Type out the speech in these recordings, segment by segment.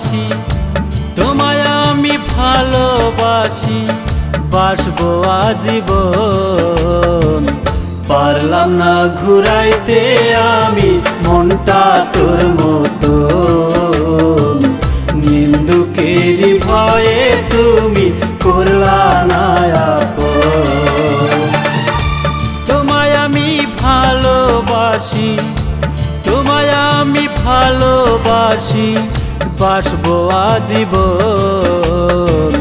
বাসি, তোমায় আমি ভালোবাসি, বাসবো আজীবন। পারলাম না ঘুরাইতে আমি মনটা তোর মতো, নিন্দুকেরই ভয়ে তুমি করলা না আপন। তোমায় আমি ভালোবাসি, তোমায় আমি ভালোবাসি, বাসবো আজীবন।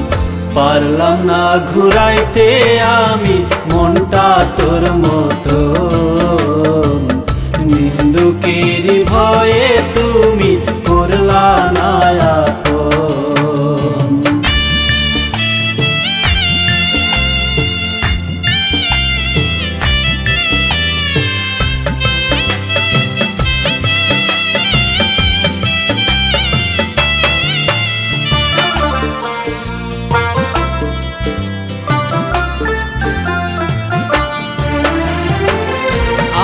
পারলাম না ঘুরাইতে আমি মনটা তোর মতো, নিন্দুকেরই ভয়ে তুমি করলা না আপন।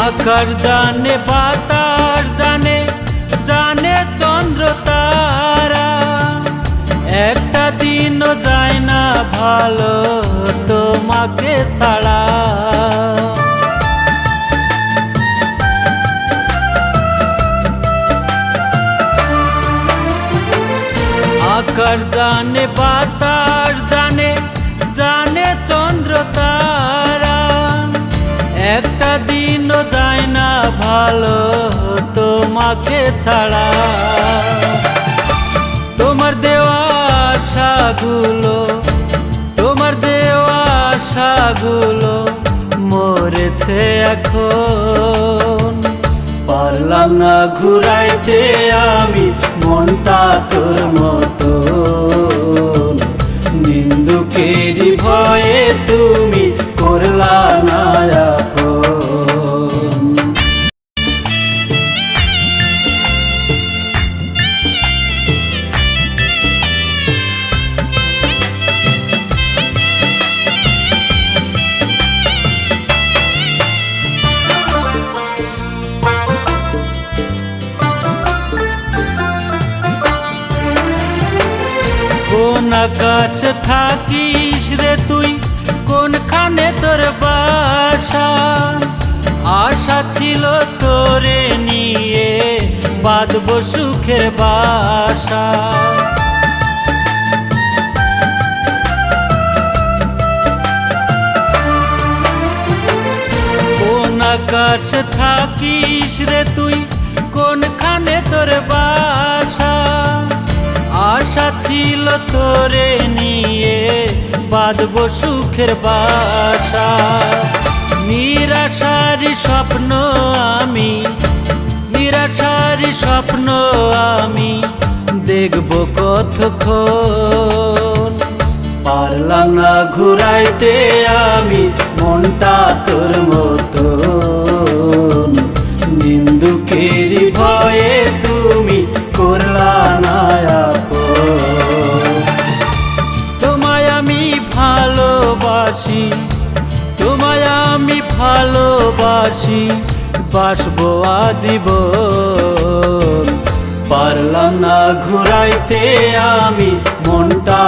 আকাশ জানে বাতাস জানে, জানে চন্দ্র তারা, একটা দিনও যায় না ভালো তোমাকে ছাড়া। আকাশ জানে বাতাস জানে, জানে চন্দ্র তারা, একটা দিনও যায় না ভালো তোমাকে ছাড়া। তোমার দেওয়া আশাগুলো, তোমার দেওয়া আশাগুলো মরেছে এখন। পারলাম না ঘুরাইতে আমি মনটা তোর মতো, নিন্দুকেরই ভয়ে তুমি করলা না আপন। কোন আকাশ থাকিস রে তুই, কোনখানে তোর বাসা? আশা ছিল তোরে নিয়ে বাঁধবো সুখের বাসা। কোন আকাশ থাকিস রে তুই, কোনখানে তোর বাসা? আশা ছিল তোরে নিয়ে বাঁধবো সুখের বাসা। নিরাশারি স্বপ্ন আমি, নিরাশারি স্বপ্ন আমি দেখবো কতক্ষণ। পারলাম না ঘুরাইতে আমি মনটা তোর মতো, নিন্দুকেরই ভয়ে তুমি করলা না আপন। তোমায় আমি ভালোবাসি, তোমায় আমি ভালোবাসি, বাসবো আজীবন। পারলাম না ঘুরাইতে আমি মনটা